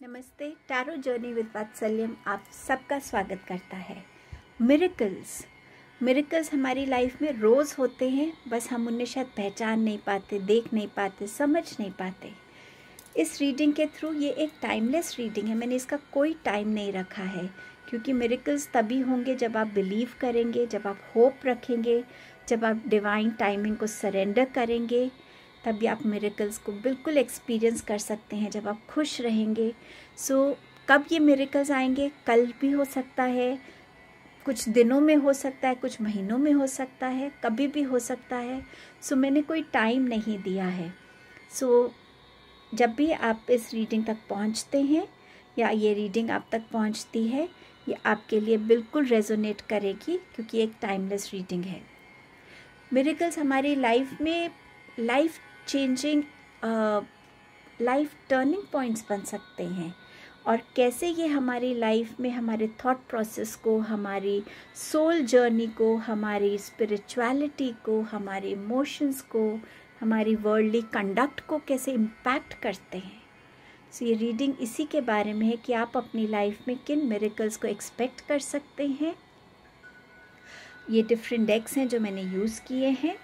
नमस्ते। Tarot journey with वात्सल्यम आप सबका स्वागत करता है। मिरेकल्स हमारी लाइफ में रोज़ होते हैं, बस हम उन्हें शायद पहचान नहीं पाते, देख नहीं पाते, समझ नहीं पाते। इस रीडिंग के थ्रू ये एक टाइमलेस रीडिंग है। मैंने इसका कोई टाइम नहीं रखा है, क्योंकि मिरेकल्स तभी होंगे जब आप बिलीव करेंगे, जब आप होप रखेंगे, जब आप डिवाइन टाइमिंग को सरेंडर करेंगे, तभी आप मिरेकल्स को बिल्कुल एक्सपीरियंस कर सकते हैं। जब आप खुश रहेंगे। कब ये मिरेकल्स आएंगे? कल भी हो सकता है, कुछ दिनों में हो सकता है, कुछ महीनों में हो सकता है, कभी भी हो सकता है। मैंने कोई टाइम नहीं दिया है। जब भी आप इस रीडिंग तक पहुंचते हैं या ये रीडिंग आप तक पहुंचती है, ये आपके लिए बिल्कुल रेजोनेट करेगी, क्योंकि एक टाइमलेस रीडिंग है। मिरेकल्स हमारी लाइफ में life changing, life turning points बन सकते हैं। और कैसे ये हमारी लाइफ में हमारे थॉट प्रोसेस को, हमारी सोल जर्नी को, हमारी स्पिरिचुअलिटी को, हमारे इमोशंस को, हमारी वर्ल्डली कंडक्ट को कैसे इम्पैक्ट करते हैं। ये रीडिंग इसी के बारे में है कि आप अपनी लाइफ में किन मिरेकल्स को एक्सपेक्ट कर सकते हैं। ये डिफरेंट डेक्स हैं जो मैंने यूज़ किए हैं।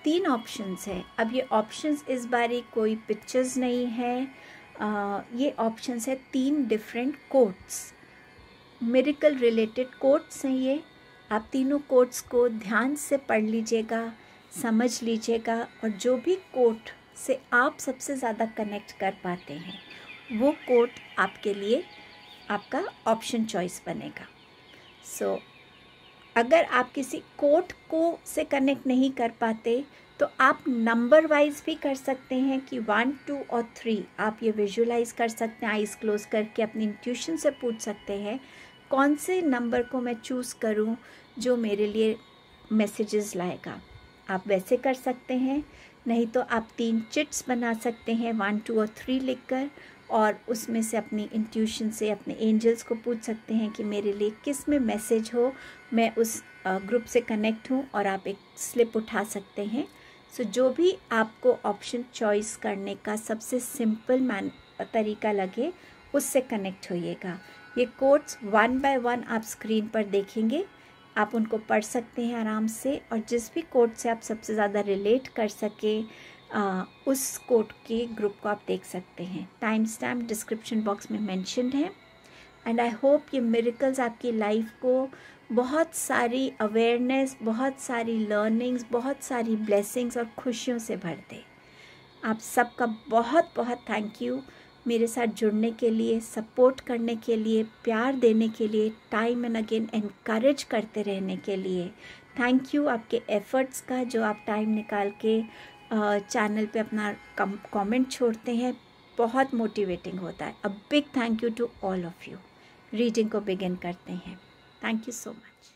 3 ऑप्शंस हैं। अब ये ऑप्शंस इस बारी कोई पिक्चर्स नहीं है, ये ऑप्शंस है 3 different quotes, miracle related quotes हैं ये। आप तीनों कोट्स को ध्यान से पढ़ लीजिएगा, समझ लीजिएगा, और जो भी कोट से आप सबसे ज़्यादा कनेक्ट कर पाते हैं वो कोट आपके लिए आपका ऑप्शन चॉइस बनेगा। अगर आप किसी कोट को से कनेक्ट नहीं कर पाते तो आप नंबर वाइज भी कर सकते हैं कि 1, 2 और 3 आप ये विजुलाइज कर सकते हैं। आइज़ क्लोज करके अपनी इंट्यूशन से पूछ सकते हैं कौन से नंबर को मैं चूज़ करूं जो मेरे लिए मैसेजेस लाएगा। आप वैसे कर सकते हैं, नहीं तो आप 3 चिट्स बना सकते हैं 1, 2 और 3 लिखकर, और उसमें से अपनी इंट्यूशन से अपने एंजल्स को पूछ सकते हैं कि मेरे लिए किस में मैसेज हो, मैं उस ग्रुप से कनेक्ट हूँ। और आप एक स्लिप उठा सकते हैं। जो भी आपको ऑप्शन चॉइस करने का सबसे सिंपल तरीका लगे उससे कनेक्ट होइएगा। ये कोट्स 1 बाय 1 आप स्क्रीन पर देखेंगे, आप उनको पढ़ सकते हैं आराम से, और जिस भी कोट से आप सबसे ज़्यादा रिलेट कर सके उस कोट के ग्रुप को आप देख सकते हैं। टाइम स्टैम्प डिस्क्रिप्शन बॉक्स में मेंशन्ड है। एंड आई होप ये मिरेकल्स आपकी लाइफ को बहुत सारी अवेयरनेस, बहुत सारी लर्निंग्स, बहुत सारी ब्लेसिंग्स और खुशियों से भर दे। आप सबका बहुत बहुत थैंक यू मेरे साथ जुड़ने के लिए, सपोर्ट करने के लिए, प्यार देने के लिए, टाइम एंड अगेन एनकरेज करते रहने के लिए। थैंक यू आपके एफ़र्ट्स का, जो आप टाइम निकाल के चैनल पे अपना कमेंट छोड़ते हैं, बहुत मोटिवेटिंग होता है। A big thank you to all of you. Reading को बिगिन करते हैं। Thank you so much.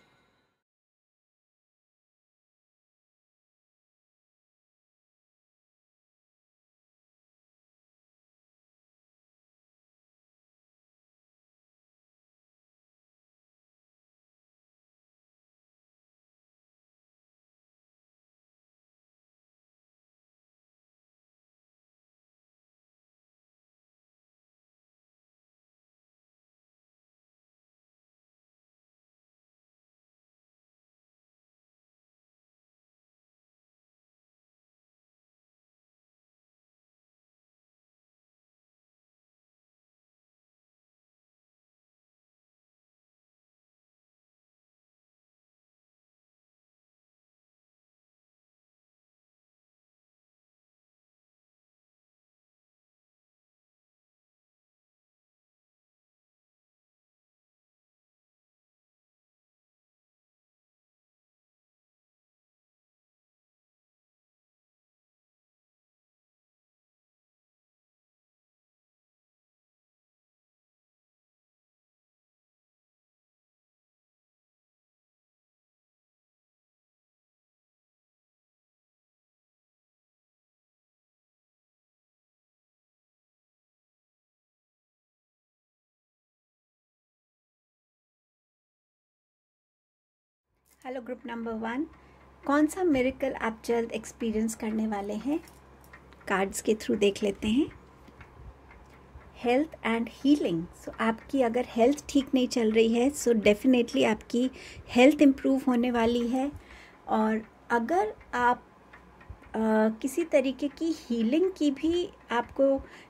Hello group number 1, कौन सा मिरेकल आप जल्द एक्सपीरियंस करने वाले हैं? कार्ड्स के थ्रू देख लेते हैं। Health and healing. सो आपकी अगर हेल्थ ठीक नहीं चल रही है सो डेफिनेटली आपकी हेल्थ इम्प्रूव होने वाली है। और अगर आप किसी तरीके की हीलिंग की भी आपको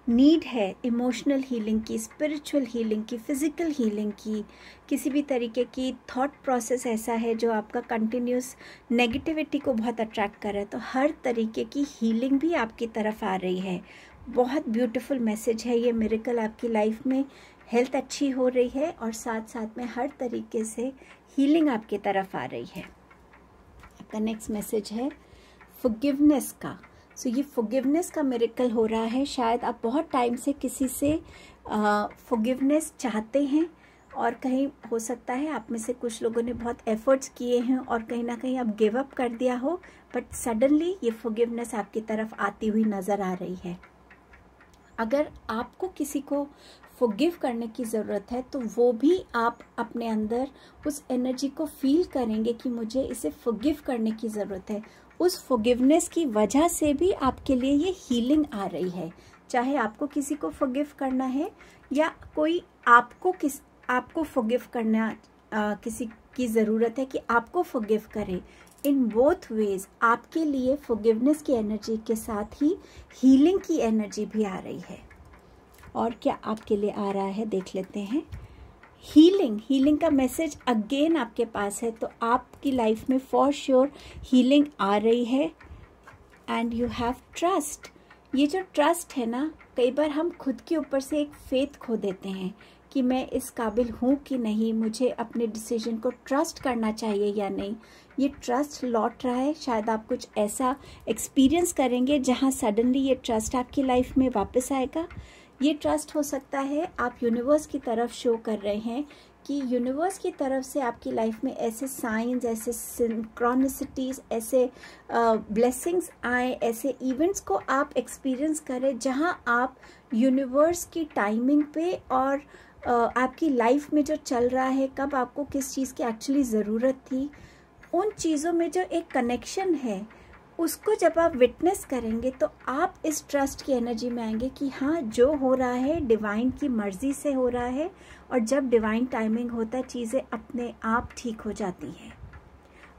नीड है, इमोशनल हीलिंग की, स्पिरिचुअल हीलिंग की, फिज़िकल हीलिंग की, किसी भी तरीके की थॉट प्रोसेस ऐसा है जो आपका कंटिन्यूस नेगेटिविटी को बहुत अट्रैक्ट कर रहा है, तो हर तरीके की हीलिंग भी आपकी तरफ आ रही है। बहुत ब्यूटीफुल मैसेज है ये मिरेकल। आपकी लाइफ में हेल्थ अच्छी हो रही है और साथ साथ में हर तरीके से हीलिंग आपकी तरफ आ रही है। आपका नेक्स्ट मैसेज है फॉरगिवनेस का। सो ये फॉरगिवनेस का मिरेकल हो रहा है। शायद आप बहुत टाइम से किसी से फॉरगिवनेस चाहते हैं और कहीं हो सकता है आप में से कुछ लोगों ने बहुत एफर्ट्स किए हैं और कहीं ना कहीं आप गिव अप कर दिया हो, बट सडनली ये फॉरगिवनेस आपकी तरफ आती हुई नज़र आ रही है। अगर आपको किसी को फॉरगिव करने की ज़रूरत है तो वो भी आप अपने अंदर उस एनर्जी को फील करेंगे कि मुझे इसे फॉरगिव करने की ज़रूरत है। उस फॉरगिवनेस की वजह से भी आपके लिए ये हीलिंग आ रही है। चाहे आपको किसी को फॉरगिव करना है या कोई आपको फॉरगिव करना किसी की ज़रूरत है कि आपको फॉरगिव करे। इन बोथ वेज आपके लिए फॉरगिवनेस की एनर्जी के साथ ही हीलिंग की एनर्जी भी आ रही है। और क्या आपके लिए आ रहा है देख लेते हैं। हीलिंग का मैसेज अगेन आपके पास है, तो आपकी लाइफ में फॉर श्योर हीलिंग आ रही है। And you have trust. ये जो ट्रस्ट है ना, कई बार हम खुद के ऊपर से एक फेथ खो देते हैं कि मैं इस काबिल हूँ कि नहीं, मुझे अपने डिसीजन को ट्रस्ट करना चाहिए या नहीं। ये ट्रस्ट लौट रहा है। शायद आप कुछ ऐसा एक्सपीरियंस करेंगे जहाँ सडनली ये ट्रस्ट आपकी लाइफ में वापस आएगा। ये ट्रस्ट हो सकता है आप यूनिवर्स की तरफ शो कर रहे हैं कि यूनिवर्स की तरफ से आपकी लाइफ में ऐसे साइंस, ऐसे सिंक्रोनिसिटीज़, ऐसे ब्लेसिंग्स आए, ऐसे इवेंट्स को आप एक्सपीरियंस करें जहाँ आप यूनिवर्स की टाइमिंग पे और आपकी लाइफ में जो चल रहा है, कब आपको किस चीज़ की एक्चुअली ज़रूरत थी, उन चीज़ों में जो एक कनेक्शन है उसको जब आप विटनेस करेंगे तो आप इस ट्रस्ट की एनर्जी में आएंगे कि हाँ, जो हो रहा है डिवाइन की मर्ज़ी से हो रहा है। और जब डिवाइन टाइमिंग होता है चीज़ें अपने आप ठीक हो जाती हैं।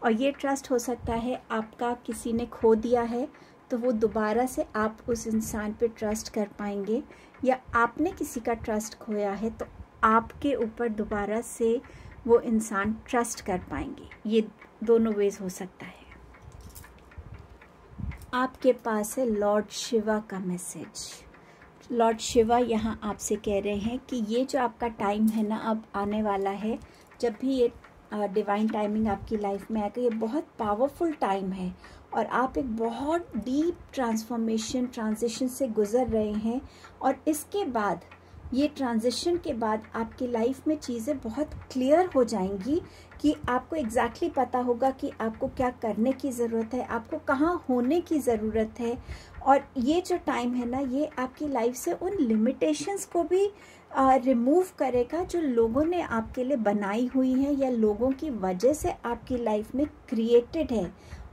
और ये ट्रस्ट हो सकता है आपका किसी ने खो दिया है तो वो दोबारा से आप उस इंसान पे ट्रस्ट कर पाएंगे, या आपने किसी का ट्रस्ट खोया है तो आपके ऊपर दोबारा से वो इंसान ट्रस्ट कर पाएंगे। ये दोनों वेज हो सकता है। आपके पास है लॉर्ड शिवा का मैसेज। लॉर्ड शिवा यहाँ आपसे कह रहे हैं कि ये जो आपका टाइम है ना, अब आने वाला है, जब भी ये डिवाइन टाइमिंग आपकी लाइफ में आएगा, ये बहुत पावरफुल टाइम है और आप एक बहुत डीप ट्रांजिशन से गुजर रहे हैं। और इसके बाद, ये ट्रांजिशन के बाद आपकी लाइफ में चीज़ें बहुत क्लियर हो जाएंगी कि आपको एग्जैक्टली पता होगा कि आपको क्या करने की ज़रूरत है, आपको कहाँ होने की ज़रूरत है। और ये जो टाइम है ना, ये आपकी लाइफ से उन लिमिटेशंस को भी रिमूव करेगा जो लोगों ने आपके लिए बनाई हुई हैं या लोगों की वजह से आपकी लाइफ में क्रिएटेड है।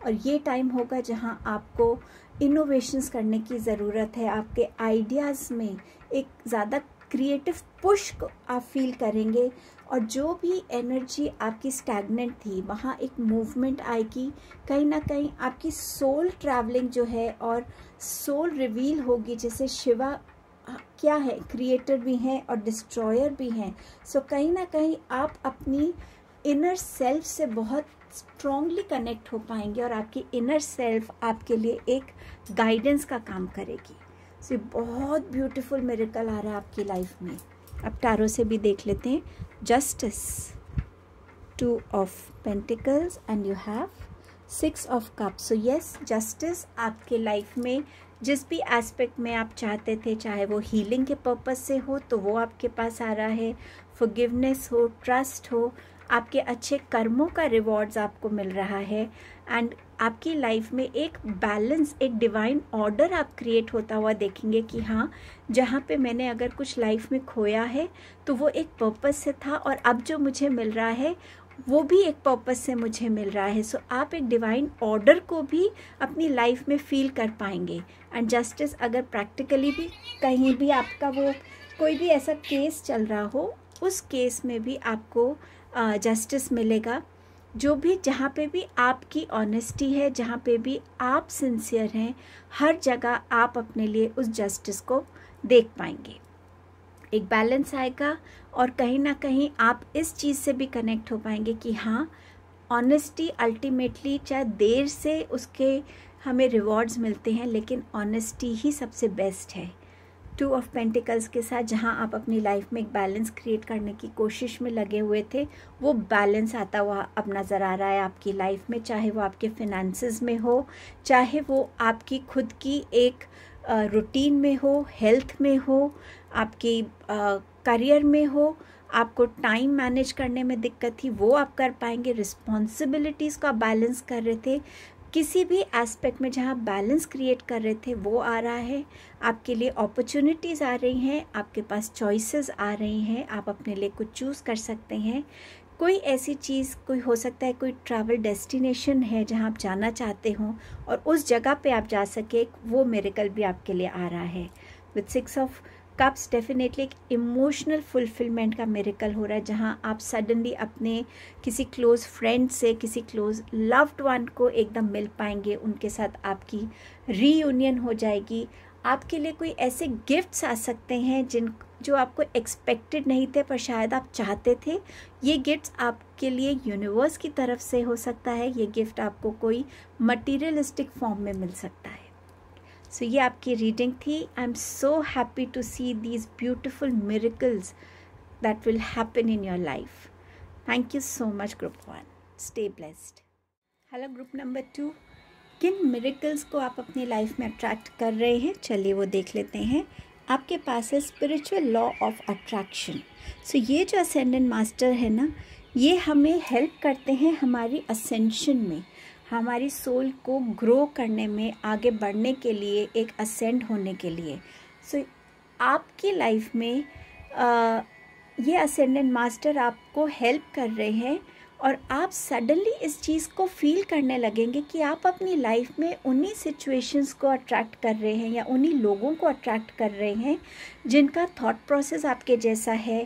और ये टाइम होगा जहाँ आपको इनोवेशंस करने की ज़रूरत है। आपके आइडियाज़ में एक ज़्यादा क्रिएटिव पुश आप फील करेंगे और जो भी एनर्जी आपकी स्टैग्नेंट थी वहाँ एक मूवमेंट आएगी। कहीं ना कहीं आपकी सोल ट्रैवलिंग जो है और सोल रिवील होगी। जैसे शिवा क्या है, क्रिएटर भी हैं और डिस्ट्रॉयर भी हैं। सो कहीं ना कहीं आप अपनी इनर सेल्फ से बहुत स्ट्रॉन्गली कनेक्ट हो पाएंगे और आपकी इनर सेल्फ आपके लिए एक गाइडेंस का काम करेगी। सो बहुत ब्यूटीफुल मिरेकल आ रहा है आपकी लाइफ में। अब टैरो से भी देख लेते हैं। Justice, 2 of pentacles and you have 6 of cups. So yes, justice आपके लाइफ में जिस भी एस्पेक्ट में आप चाहते थे, चाहे वो हीलिंग के पर्पस से हो तो वो आपके पास आ रहा है, फॉरगिवनेस हो, ट्रस्ट हो, आपके अच्छे कर्मों का रिवॉर्ड्स आपको मिल रहा है। एंड आपकी लाइफ में एक बैलेंस, एक डिवाइन ऑर्डर आप क्रिएट होता हुआ देखेंगे कि हाँ, जहाँ पे मैंने अगर कुछ लाइफ में खोया है तो वो एक पर्पस से था और अब जो मुझे मिल रहा है वो भी एक पर्पस से मुझे मिल रहा है। सो आप एक डिवाइन ऑर्डर को भी अपनी लाइफ में फील कर पाएंगे। एंड जस्टिस अगर प्रैक्टिकली भी कहीं भी आपका वो कोई भी ऐसा केस चल रहा हो, उस केस में भी आपको जस्टिस मिलेगा। जो भी जहाँ पे भी आपकी ऑनेस्टी है, जहाँ पे भी आप सिंसियर हैं, हर जगह आप अपने लिए उस जस्टिस को देख पाएंगे। एक बैलेंस आएगा और कहीं ना कहीं आप इस चीज़ से भी कनेक्ट हो पाएंगे कि हाँ, ऑनेस्टी अल्टीमेटली चाहे देर से उसके हमें रिवॉर्ड्स मिलते हैं, लेकिन ऑनेस्टी ही सबसे बेस्ट है। 2 ऑफ पेंटिकल्स के साथ जहाँ आप अपनी लाइफ में एक बैलेंस क्रिएट करने की कोशिश में लगे हुए थे, वो बैलेंस आता हुआ अब नज़र आ रहा है आपकी लाइफ में, चाहे वो आपके फिनेंसेस में हो, चाहे वो आपकी खुद की एक रूटीन में हो, हेल्थ में हो, आपकी करियर में हो। आपको टाइम मैनेज करने में दिक्कत थी, वो आप कर पाएंगे। रिस्पॉन्सिबिलिटीज़ को आप बैलेंस कर रहे थे, किसी भी एस्पेक्ट में जहाँ बैलेंस क्रिएट कर रहे थे वो आ रहा है। आपके लिए अपॉर्चुनिटीज़ आ रही हैं, आपके पास चॉइसेस आ रही हैं, आप अपने लिए कुछ चूज़ कर सकते हैं। कोई ऐसी चीज़, कोई हो सकता है कोई ट्रैवल डेस्टिनेशन है जहाँ आप जाना चाहते हो और उस जगह पे आप जा सके, वो मिरेकल भी आपके लिए आ रहा है। विद 6 ऑफ कप्स डेफिनेटली एक इमोशनल फुलफिलमेंट का मिरेकल हो रहा है, जहाँ आप सडनली अपने किसी क्लोज फ्रेंड से, किसी क्लोज लव्ड वन को एकदम मिल पाएंगे, उनके साथ आपकी रीयूनियन हो जाएगी। आपके लिए कोई ऐसे गिफ्ट्स आ सकते हैं जो आपको एक्सपेक्टेड नहीं थे पर शायद आप चाहते थे। ये गिफ्ट्स आपके लिए यूनिवर्स की तरफ से हो सकता है, ये गिफ्ट आपको कोई मटीरियलिस्टिक फॉर्म में मिल सकता है। सो ये आपकी रीडिंग थी। I am so happy to see these beautiful miracles that will happen in your life. Thank you so much group 1। Stay blessed. Hello group number 2, किन मिरेकल्स को आप अपनी लाइफ में अट्रैक्ट कर रहे हैं, चलिए वो देख लेते हैं। आपके पास है स्पिरिचुअल लॉ ऑफ अट्रैक्शन। सो ये जो असेंडेंट मास्टर है ना, ये हमें हेल्प करते हैं हमारी असेंशन में, हमारी सोल को ग्रो करने में, आगे बढ़ने के लिए, एक असेंड होने के लिए। सो आपकी लाइफ में ये असेंडेंट मास्टर आपको हेल्प कर रहे हैं और आप सडनली इस चीज़ को फील करने लगेंगे कि आप अपनी लाइफ में उन्हीं सिचुएशंस को अट्रैक्ट कर रहे हैं या उन्हीं लोगों को अट्रैक्ट कर रहे हैं जिनका थॉट प्रोसेस आपके जैसा है।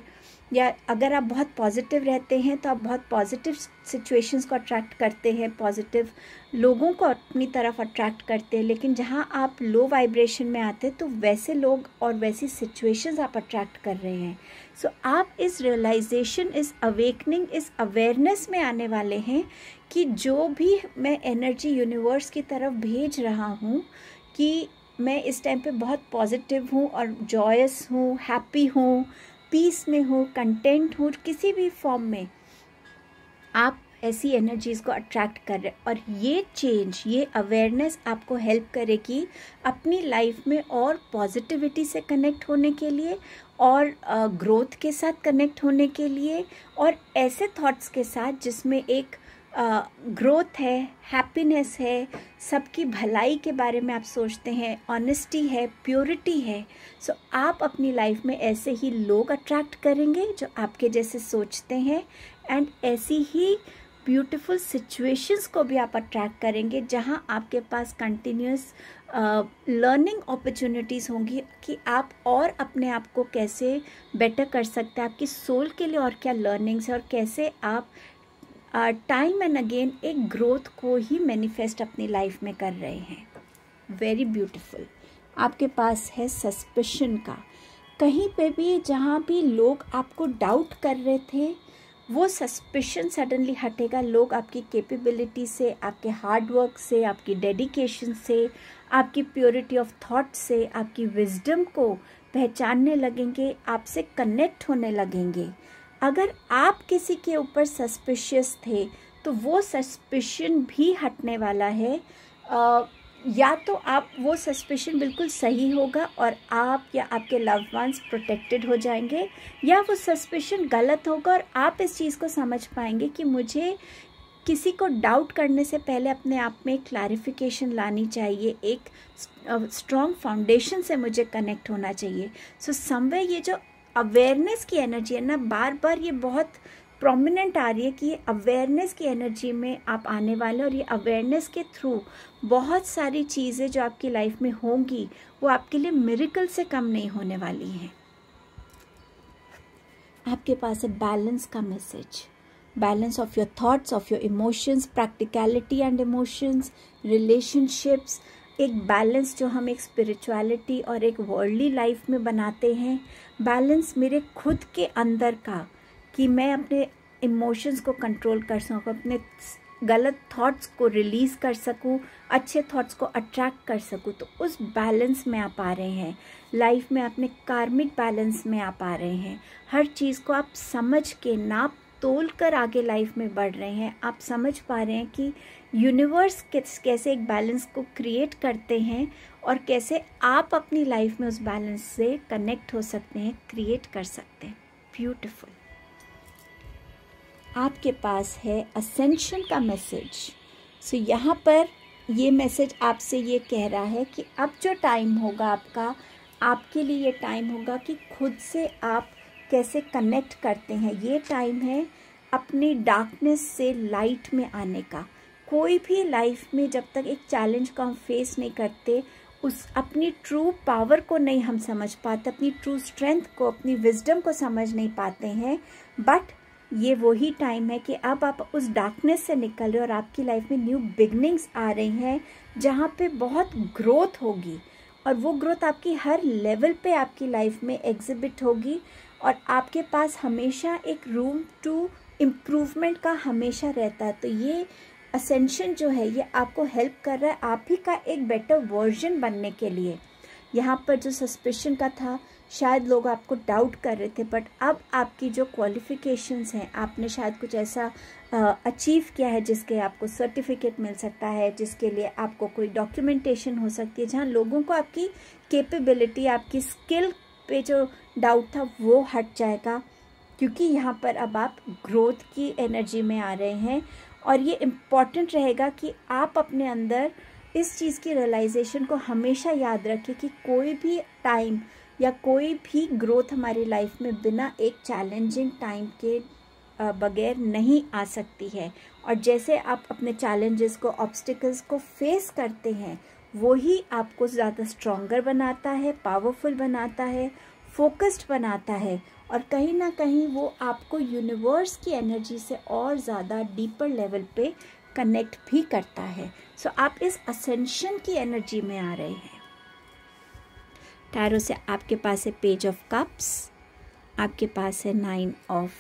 या अगर आप बहुत पॉजिटिव रहते हैं तो आप बहुत पॉजिटिव सिचुएशंस को अट्रैक्ट करते हैं, पॉजिटिव लोगों को अपनी तरफ अट्रैक्ट करते हैं। लेकिन जहाँ आप लो वाइब्रेशन में आते हैं तो वैसे लोग और वैसी सिचुएशंस आप अट्रैक्ट कर रहे हैं। सो आप इस रियलाइजेशन, इस अवेकनिंग, इस अवेयरनेस में आने वाले हैं कि जो भी मैं एनर्जी यूनिवर्स की तरफ भेज रहा हूँ कि मैं इस टाइम पे बहुत पॉजिटिव हूँ और जॉयस हूँ, हैप्पी हूँ, पीस में हूँ, कंटेंट हूँ, किसी भी फॉर्म में आप ऐसी एनर्जीज़ को अट्रैक्ट कर रहे हैं। और ये चेंज, ये अवेयरनेस आपको हेल्प करेगी अपनी लाइफ में और पॉजिटिविटी से कनेक्ट होने के लिए और ग्रोथ के साथ कनेक्ट होने के लिए और ऐसे थॉट्स के साथ जिसमें एक ग्रोथ है, हैप्पीनेस है, सबकी भलाई के बारे में आप सोचते हैं, ऑनेस्टी है, प्योरिटी है। सो आप अपनी लाइफ में ऐसे ही लोग अट्रैक्ट करेंगे जो आपके जैसे सोचते हैं एंड ऐसी ही ब्यूटीफुल सिचुएशंस को भी आप अट्रैक्ट करेंगे जहां आपके पास कंटिन्यूस लर्निंग अपॉर्चुनिटीज़ होंगी कि आप और अपने आप को कैसे बेटर कर सकते हैं, आपकी सोल के लिए और क्या लर्निंग्स है और कैसे आप टाइम एंड अगेन एक ग्रोथ को ही मैनिफेस्ट अपनी लाइफ में कर रहे हैं। Very beautiful. आपके पास है सस्पिशन का। कहीं पे भी जहाँ भी लोग आपको डाउट कर रहे थे वो सस्पिशन सडनली हटेगा। लोग आपकी कैपेबिलिटी से, आपके हार्ड वर्क से, आपकी डेडिकेशन से, आपकी प्योरिटी ऑफ थॉट से, आपकी विजडम को पहचानने लगेंगे, आपसे कनेक्ट होने लगेंगे। अगर आप किसी के ऊपर सस्पिशियस थे तो वो सस्पिशन भी हटने वाला है। या तो आप वो सस्पिशन बिल्कुल सही होगा और आप या आपके लव्ड वंस प्रोटेक्टेड हो जाएंगे, या वो सस्पिशन गलत होगा और आप इस चीज़ को समझ पाएंगे कि मुझे किसी को डाउट करने से पहले अपने आप में क्लैरिफिकेशन लानी चाहिए, एक स्ट्रॉन्ग फाउंडेशन से मुझे कनेक्ट होना चाहिए। सो समवे ये जो अवेयरनेस की एनर्जी है ना, बार बार ये बहुत प्रोमिनेंट आ रही है कि ये अवेयरनेस की एनर्जी में आप आने वाले और ये अवेयरनेस के थ्रू बहुत सारी चीज़ें जो आपकी लाइफ में होंगी वो आपके लिए मिरेकल से कम नहीं होने वाली हैं। आपके पास है बैलेंस का message, balance of your thoughts, of your emotions, practicality and emotions, relationships, एक बैलेंस जो हम एक स्पिरिचुअलिटी और एक वर्ल्डली लाइफ में बनाते हैं। बैलेंस मेरे खुद के अंदर का, कि मैं अपने इमोशंस को कंट्रोल कर सकूँ, अपने गलत थॉट्स को रिलीज़ कर सकूँ, अच्छे थॉट्स को अट्रैक्ट कर सकूँ। तो उस बैलेंस में आप आ रहे हैं लाइफ में, अपने कार्मिक बैलेंस में आप आ रहे हैं। हर चीज़ को आप समझ के, नाप तोल कर आगे लाइफ में बढ़ रहे हैं। आप समझ पा रहे हैं कि यूनिवर्स कैसे एक बैलेंस को क्रिएट करते हैं और कैसे आप अपनी लाइफ में उस बैलेंस से कनेक्ट हो सकते हैं, क्रिएट कर सकते हैं। ब्यूटीफुल। आपके पास है असेंशन का मैसेज। सो यहाँ पर ये मैसेज आपसे ये कह रहा है कि अब जो टाइम होगा आपका, आपके लिए ये टाइम होगा कि खुद से आप कैसे कनेक्ट करते हैं। ये टाइम है अपनी डार्कनेस से लाइट में आने का। कोई भी लाइफ में जब तक एक चैलेंज को हम फेस नहीं करते, उस अपनी ट्रू पावर को नहीं हम समझ पाते, अपनी ट्रू स्ट्रेंथ को, अपनी विजडम को समझ नहीं पाते हैं। बट ये वही टाइम है कि अब आप उस डार्कनेस से निकल रहे हो और आपकी लाइफ में न्यू बिगनिंग्स आ रही हैं, जहाँ पे बहुत ग्रोथ होगी। और वो ग्रोथ आपकी हर लेवल पे आपकी लाइफ में एग्जिबिट होगी। और आपके पास हमेशा एक रूम टू इम्प्रूवमेंट का हमेशा रहता है। तो ये असेंशन जो है ये आपको हेल्प कर रहा है आप ही का एक बेटर वर्जन बनने के लिए। यहाँ पर जो सस्पिशन का था, शायद लोग आपको डाउट कर रहे थे, बट अब आपकी जो क्वालिफिकेशंस हैं, आपने शायद कुछ ऐसा अचीव किया है जिसके आपको सर्टिफिकेट मिल सकता है, जिसके लिए आपको कोई डॉक्यूमेंटेशन हो सकती है, जहाँ लोगों को आपकी कैपेबिलिटी, आपकी स्किल पे जो डाउट था वो हट जाएगा। क्योंकि यहाँ पर अब आप ग्रोथ की एनर्जी में आ रहे हैं। और ये इम्पॉर्टेंट रहेगा कि आप अपने अंदर इस चीज़ की रियलाइजेशन को हमेशा याद रखें कि कोई भी टाइम या कोई भी ग्रोथ हमारी लाइफ में बिना एक चैलेंजिंग टाइम के बगैर नहीं आ सकती है। और जैसे आप अपने चैलेंजेस को, ऑब्स्टिकल्स को फेस करते हैं, वही आपको ज़्यादा स्ट्रॉन्गर बनाता है, पावरफुल बनाता है, फोकस्ड बनाता है। और कहीं ना कहीं वो आपको यूनिवर्स की एनर्जी से और ज़्यादा डीपर लेवल पे कनेक्ट भी करता है। सो आप इस असेंशन की एनर्जी में आ रहे हैं। टैरो से आपके पास है पेज ऑफ कप्स, आपके पास है 9 of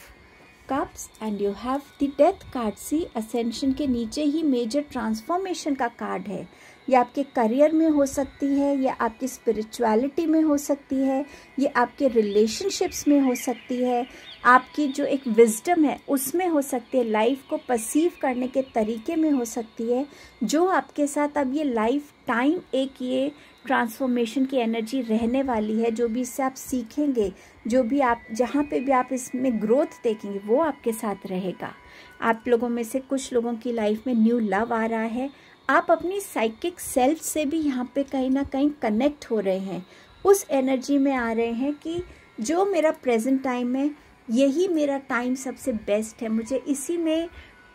cups and you have the death card. See, ascension के नीचे ही मेजर ट्रांसफॉर्मेशन का कार्ड है। ये आपके करियर में हो सकती है, या आपकी स्पिरिचुअलिटी में हो सकती है, ये आपके रिलेशनशिप्स में हो सकती है, आपकी जो एक विजडम है उसमें हो सकती है, लाइफ को परसीव करने के तरीके में हो सकती है, जो आपके साथ अब ये लाइफ टाइम एक ये ट्रांसफॉर्मेशन की एनर्जी रहने वाली है। जो भी इससे आप सीखेंगे, जो भी आप, जहाँ पे भी आप इसमें ग्रोथ देखेंगे, वो आपके साथ रहेगा। आप लोगों में से कुछ लोगों की लाइफ में न्यू लव आ रहा है। आप अपनी साइकिक सेल्फ से भी यहाँ पे कहीं ना कहीं कनेक्ट हो रहे हैं, उस एनर्जी में आ रहे हैं कि जो मेरा प्रेजेंट टाइम है, यही मेरा टाइम सबसे बेस्ट है। मुझे इसी में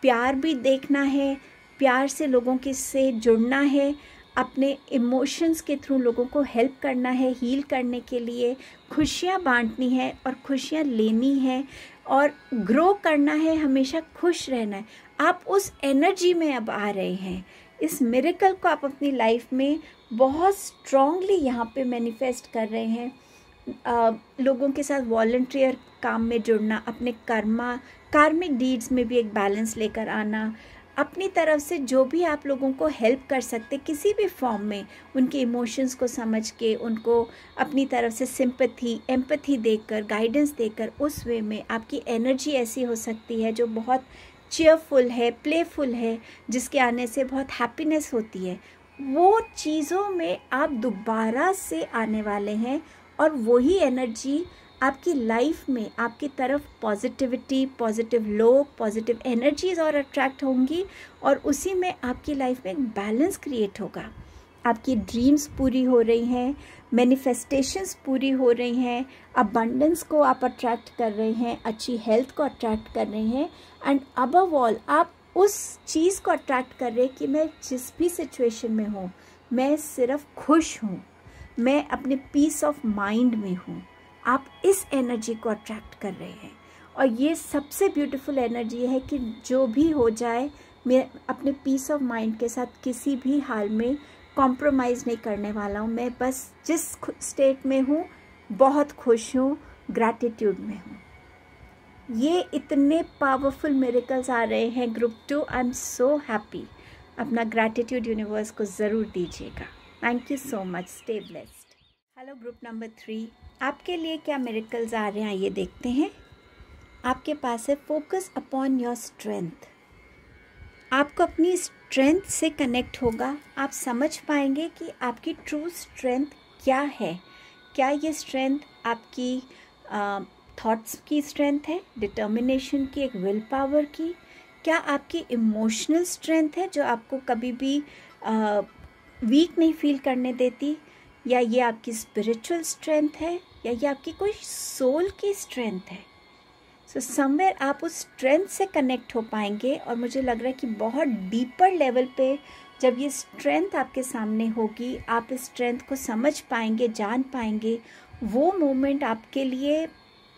प्यार भी देखना है, प्यार से लोगों के से जुड़ना है, अपने इमोशंस के थ्रू लोगों को हेल्प करना है, हील करने के लिए, खुशियाँ बांटनी है और खुशियाँ लेनी है, और ग्रो करना है, हमेशा खुश रहना है। आप उस एनर्जी में अब आ रहे हैं। इस मिरेकल को आप अपनी लाइफ में बहुत स्ट्रांगली यहाँ पे मैनिफेस्ट कर रहे हैं। लोगों के साथ वॉलंटियर काम में जुड़ना, अपने कार्मिक डीड्स में भी एक बैलेंस लेकर आना, अपनी तरफ से जो भी आप लोगों को हेल्प कर सकते किसी भी फॉर्म में, उनके इमोशंस को समझ के उनको अपनी तरफ से सिंपैथी, एम्पैथी देकर, गाइडेंस देकर, उस वे में आपकी एनर्जी ऐसी हो सकती है जो बहुत चीयरफुल है, प्लेफुल है, जिसके आने से बहुत हैप्पीनेस होती है। वो चीज़ों में आप दोबारा से आने वाले हैं और वही एनर्जी आपकी लाइफ में आपकी तरफ पॉजिटिविटी, पॉजिटिव लोग, पॉजिटिव एनर्जीज और अट्रैक्ट होंगी, और उसी में आपकी लाइफ में एक बैलेंस क्रिएट होगा। आपकी ड्रीम्स पूरी हो रही हैं, मैनिफेस्टेशंस पूरी हो रही हैं, अबंडेंस को आप अट्रैक्ट कर रहे हैं, अच्छी हेल्थ को अट्रैक्ट कर रहे हैं, एंड अबव ऑल आप उस चीज़ को अट्रैक्ट कर रहे हैं कि मैं जिस भी सिचुएशन में हूँ, मैं सिर्फ खुश हूँ, मैं अपने पीस ऑफ माइंड में हूँ। आप इस एनर्जी को अट्रैक्ट कर रहे हैं। और ये सबसे ब्यूटीफुल एनर्जी है कि जो भी हो जाए मैं अपने पीस ऑफ माइंड के साथ किसी भी हाल में कॉम्प्रोमाइज़ नहीं करने वाला हूँ। मैं बस जिस स्टेट में हूँ बहुत खुश हूँ, ग्रैटिट्यूड में हूँ। ये इतने पावरफुल मिरेकल्स आ रहे हैं group 2। I am so happy. अपना ग्रैटिट्यूड यूनिवर्स को ज़रूर दीजिएगा। Thank you so much. Stay blessed. Hello group number 3, आपके लिए क्या मिरेकल्स आ रहे हैं आइए देखते हैं। आपके पास है फोकस अपॉन योर स्ट्रेंथ। आपको अपनी स्ट्रेंथ से कनेक्ट होगा। आप समझ पाएंगे कि आपकी ट्रू स्ट्रेंथ क्या है। क्या ये स्ट्रेंथ आपकी थॉट्स की स्ट्रेंथ है, डिटर्मिनेशन की, एक विल पावर की? क्या आपकी इमोशनल स्ट्रेंथ है जो आपको कभी भी वीक नहीं फील करने देती? या ये आपकी स्पिरिचुअल स्ट्रेंथ है, या ये आपकी कोई सोल की स्ट्रेंथ है? सो समवेयर आप उस स्ट्रेंथ से कनेक्ट हो पाएंगे। और मुझे लग रहा है कि बहुत डीपर लेवल पे जब ये स्ट्रेंथ आपके सामने होगी, आप इस स्ट्रेंथ को समझ पाएंगे, जान पाएंगे। वो मोमेंट आपके लिए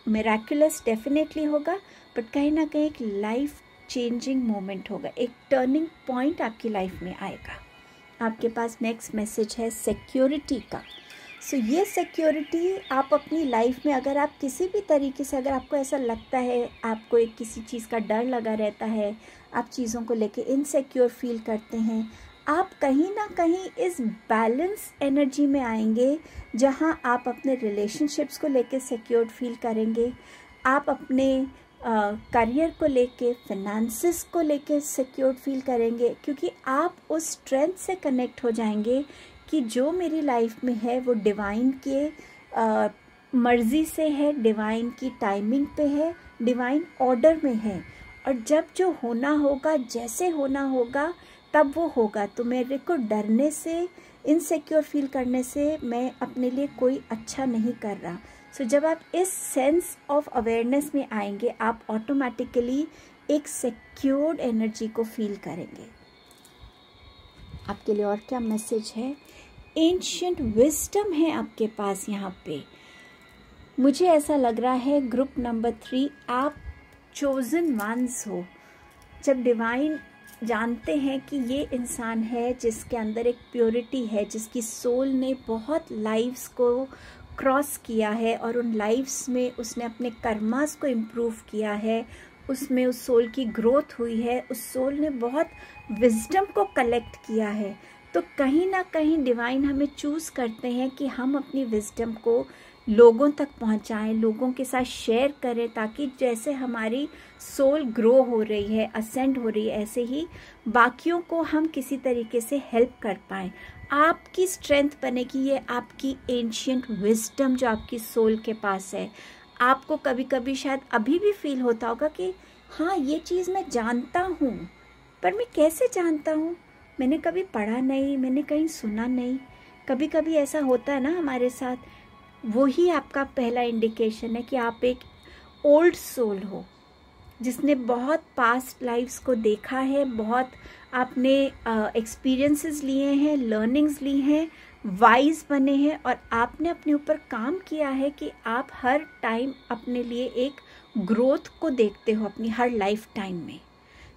मिराकुलस डेफिनेटली होगा, बट कहीं ना कहीं एक लाइफ चेंजिंग मोमेंट होगा, एक टर्निंग पॉइंट आपकी लाइफ में आएगा। आपके पास नेक्स्ट मैसेज है सिक्योरिटी का। सो ये सिक्योरिटी आप अपनी लाइफ में, अगर आप किसी भी तरीके से, अगर आपको ऐसा लगता है, आपको एक किसी चीज़ का डर लगा रहता है, आप चीज़ों को लेके इनसिक्योर फील करते हैं, आप कहीं ना कहीं इस बैलेंस एनर्जी में आएंगे जहां आप अपने रिलेशनशिप्स को लेके सिक्योर फील करेंगे, आप अपने करियर को लेके, फिनेंसेस को लेके सिक्योर फील करेंगे, क्योंकि आप उस स्ट्रेंथ से कनेक्ट हो जाएंगे कि जो मेरी लाइफ में है वो डिवाइन के मर्ज़ी से है, डिवाइन की टाइमिंग पे है, डिवाइन ऑर्डर में है। और जब जो होना होगा, जैसे होना होगा, तब वो होगा। तो मेरे को डरने से, इनसिक्योर फील करने से मैं अपने लिए कोई अच्छा नहीं कर रहा। सो जब आप इस सेंस ऑफ अवेयरनेस में आएंगे, आप ऑटोमेटिकली एक सिक्योर्ड एनर्जी को फील करेंगे। आपके लिए और क्या मैसेज है? एंशिएंट विजडम है आपके पास यहाँ पे। मुझे ऐसा लग रहा है ग्रुप नंबर 3 आप चोजन वंस हो। जब डिवाइन जानते हैं कि ये इंसान है जिसके अंदर एक प्योरिटी है, जिसकी सोल ने बहुत लाइफ्स को क्रॉस किया है और उन लाइफ्स में उसने अपने कर्मास को इम्प्रूव किया है, उसमें उस सोल की ग्रोथ हुई है, उस सोल ने बहुत विजडम को कलेक्ट किया है। तो कहीं ना कहीं डिवाइन हमें चूज़ करते हैं कि हम अपनी विजडम को लोगों तक पहुंचाएं, लोगों के साथ शेयर करें, ताकि जैसे हमारी सोल ग्रो हो रही है, असेंड हो रही है, ऐसे ही बाकियों को हम किसी तरीके से हेल्प कर पाएं। आपकी स्ट्रेंथ बनेगी ये आपकी एंशिएंट विजडम जो आपकी सोल के पास है। आपको कभी कभी शायद अभी भी फील होता होगा कि हाँ ये चीज़ मैं जानता हूँ, पर मैं कैसे जानता हूँ? मैंने कभी पढ़ा नहीं, मैंने कहीं सुना नहीं। कभी कभी ऐसा होता है ना हमारे साथ। वही आपका पहला इंडिकेशन है कि आप एक ओल्ड सोल हो, जिसने बहुत पास्ट लाइफ्स को देखा है, बहुत आपने एक्सपीरियंसेस लिए हैं, लर्निंग्स ली हैं, वाइज बने हैं, और आपने अपने ऊपर काम किया है कि आप हर टाइम अपने लिए एक ग्रोथ को देखते हो अपनी हर लाइफ टाइम में।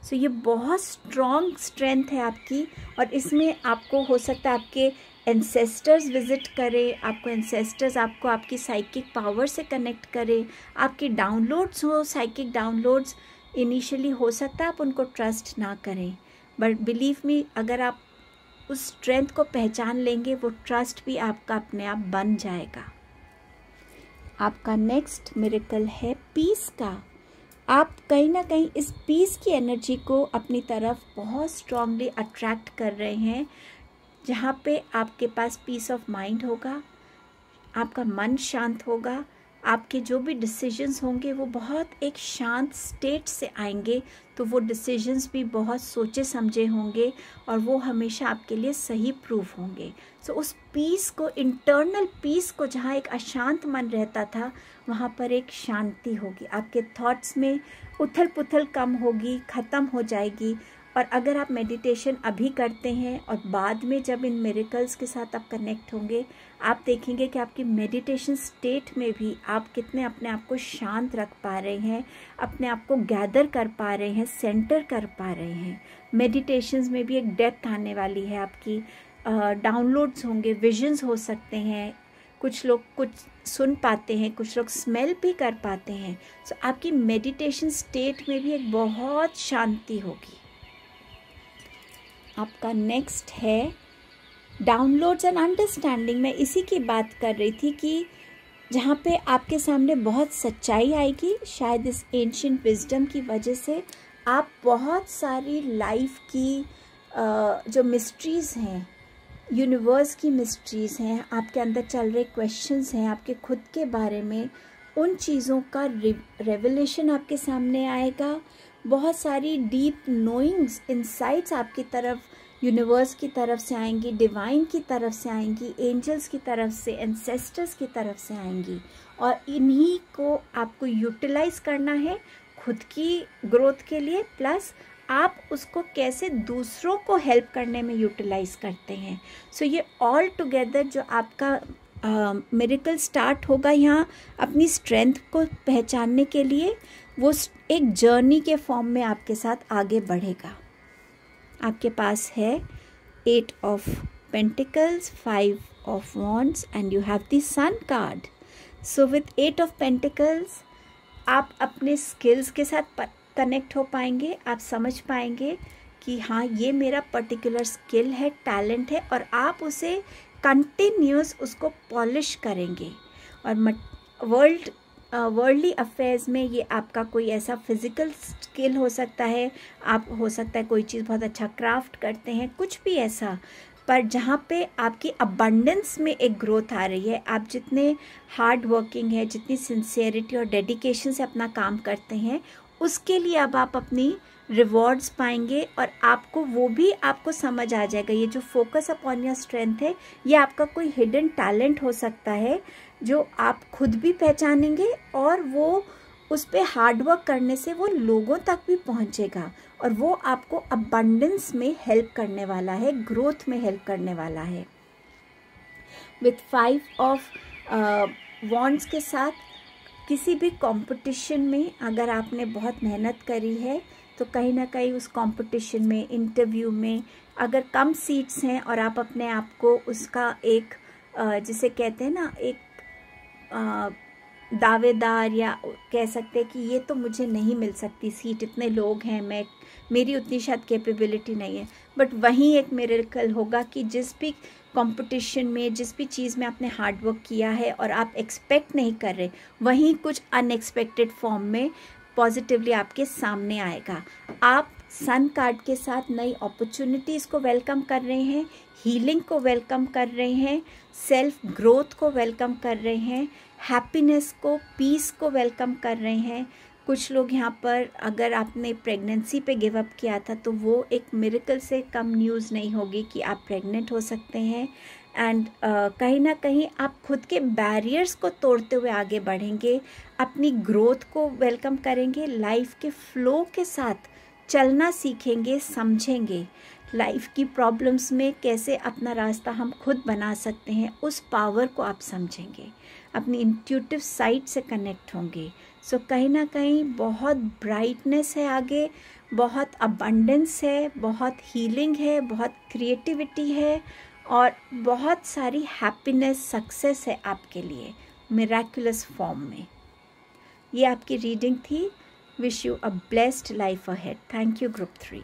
सो ये बहुत स्ट्रॉन्ग स्ट्रेंथ है आपकी। और इसमें आपको हो सकता है आपके एंसेस्टर्स विजिट करें, आपको एंसेस्टर्स आपको आपकी साइकिक पावर से कनेक्ट करें, आपके डाउनलोड्स हो, साइकिक डाउनलोड्स। इनिशियली हो सकता है आप उनको ट्रस्ट ना करें, बट बिलीव मी, अगर आप उस स्ट्रेंथ को पहचान लेंगे, वो ट्रस्ट भी आपका अपने आप बन जाएगा। आपका नेक्स्ट मिरेकल है पीस का। आप कहीं ना कहीं इस पीस की एनर्जी को अपनी तरफ बहुत स्ट्रांगली अट्रैक्ट कर रहे हैं, जहाँ पे आपके पास पीस ऑफ माइंड होगा, आपका मन शांत होगा, आपके जो भी डिसीजंस होंगे वो बहुत एक शांत स्टेट से आएंगे। तो वो डिसीजंस भी बहुत सोचे समझे होंगे और वो हमेशा आपके लिए सही प्रूफ होंगे। सो उस पीस को, इंटरनल पीस को, जहाँ एक अशांत मन रहता था वहाँ पर एक शांति होगी। आपके थॉट्स में उथल पुथल कम होगी, ख़त्म हो जाएगी। और अगर आप मेडिटेशन अभी करते हैं और बाद में जब इन मिरेकल्स के साथ आप कनेक्ट होंगे, आप देखेंगे कि आपकी मेडिटेशन स्टेट में भी आप कितने अपने आप को शांत रख पा रहे हैं, अपने आप को गैदर कर पा रहे हैं, सेंटर कर पा रहे हैं। मेडिटेशंस में भी एक डेप्थ आने वाली है आपकी, डाउनलोड्स होंगे, विजन्स हो सकते हैं, कुछ लोग कुछ सुन पाते हैं, कुछ लोग स्मेल भी कर पाते हैं। सो आपकी मेडिटेशन स्टेट में भी एक बहुत शांति होगी। आपका नेक्स्ट है डाउनलोड्स एंड अंडरस्टैंडिंग। मैं इसी की बात कर रही थी कि जहाँ पे आपके सामने बहुत सच्चाई आएगी, शायद इस एंशिएंट विजडम की वजह से आप बहुत सारी लाइफ की जो मिस्ट्रीज़ हैं, यूनिवर्स की मिस्ट्रीज़ हैं, आपके अंदर चल रहे क्वेश्चंस हैं आपके खुद के बारे में, उन चीज़ों का रेवलेशन आपके सामने आएगा। बहुत सारी डीप नोइंग्स, इनसाइट्स आपकी तरफ, यूनिवर्स की तरफ से आएंगी, डिवाइन की तरफ से आएंगी, एंजल्स की तरफ से, एंसेस्टर्स की तरफ से आएंगी, और इन्हीं को आपको यूटिलाइज करना है खुद की ग्रोथ के लिए, प्लस आप उसको कैसे दूसरों को हेल्प करने में यूटिलाइज करते हैं। सो ये ऑल टुगेदर जो आपका मिरेकल स्टार्ट होगा यहाँ अपनी स्ट्रेंथ को पहचानने के लिए, वो एक जर्नी के फॉर्म में आपके साथ आगे बढ़ेगा। आपके पास है 8 of pentacles, 5 of wands and you have the sun card. So with 8 of pentacles आप अपने स्किल्स के साथ कनेक्ट हो पाएंगे, आप समझ पाएंगे कि हाँ ये मेरा पर्टिकुलर स्किल है, टैलेंट है, और आप उसे कंटिन्यूस उसको पॉलिश करेंगे। और वर्ल्डली अफेयर्स में ये आपका कोई ऐसा फिज़िकल स्किल हो सकता है, आप हो सकता है कोई चीज़ बहुत अच्छा क्राफ्ट करते हैं, कुछ भी ऐसा, पर जहाँ पे आपकी अबंडेंस में एक ग्रोथ आ रही है, आप जितने हार्ड वर्किंग है, जितनी सिंसियरिटी और डेडिकेशन से अपना काम करते हैं, उसके लिए अब आप अपनी रिवॉर्ड्स पाएंगे, और आपको वो भी आपको समझ आ जाएगा। ये जो फोकस अपॉन योर स्ट्रेंथ है, ये आपका कोई हिडन टैलेंट हो सकता है जो आप खुद भी पहचानेंगे, और वो उस पर हार्ड वर्क करने से वो लोगों तक भी पहुंचेगा, और वो आपको अबंडेंस में हेल्प करने वाला है, ग्रोथ में हेल्प करने वाला है। विथ 5 ऑफ वॉन्ड्स के साथ किसी भी कंपटीशन में अगर आपने बहुत मेहनत करी है, तो कहीं ना कहीं उस कंपटीशन में, इंटरव्यू में अगर कम सीट्स हैं और आप अपने आप को उसका एक जिसे कहते हैं ना, एक दावेदार, या कह सकते हैं कि ये तो मुझे नहीं मिल सकती सीट, इतने लोग हैं, मेरी उतनी शायद कैपेबिलिटी नहीं है, बट वहीं एक मिरेकल होगा कि जिस भी कंपटीशन में, जिस भी चीज़ में आपने हार्ड वर्क किया है और आप एक्सपेक्ट नहीं कर रहे, वहीं कुछ अनएक्सपेक्टेड फॉर्म में पॉजिटिवली आपके सामने आएगा। आप सन कार्ड के साथ नई अपॉर्चुनिटीज़ को वेलकम कर रहे हैं, हीलिंग को वेलकम कर रहे हैं, सेल्फ ग्रोथ को वेलकम कर रहे हैं, हैप्पीनेस को, पीस को वेलकम कर रहे हैं। कुछ लोग यहाँ पर, अगर आपने प्रेगनेंसी पे गिव अप किया था, तो वो एक मिरेकल से कम न्यूज़ नहीं होगी कि आप प्रेग्नेंट हो सकते हैं। एंड कहीं ना कहीं आप खुद के बैरियर्स को तोड़ते हुए आगे बढ़ेंगे, अपनी ग्रोथ को वेलकम करेंगे, लाइफ के फ्लो के साथ चलना सीखेंगे, समझेंगे लाइफ की प्रॉब्लम्स में कैसे अपना रास्ता हम खुद बना सकते हैं, उस पावर को आप समझेंगे, अपनी इंट्यूटिव साइड से कनेक्ट होंगे। सो कहीं ना कहीं बहुत ब्राइटनेस है आगे, बहुत अबंडेंस है, बहुत हीलिंग है, बहुत क्रिएटिविटी है, और बहुत सारी हैप्पीनेस, सक्सेस है आपके लिए मिरेकुलस फॉर्म में। ये आपकी रीडिंग थी। Wish you a blessed life ahead. Thank you group 3।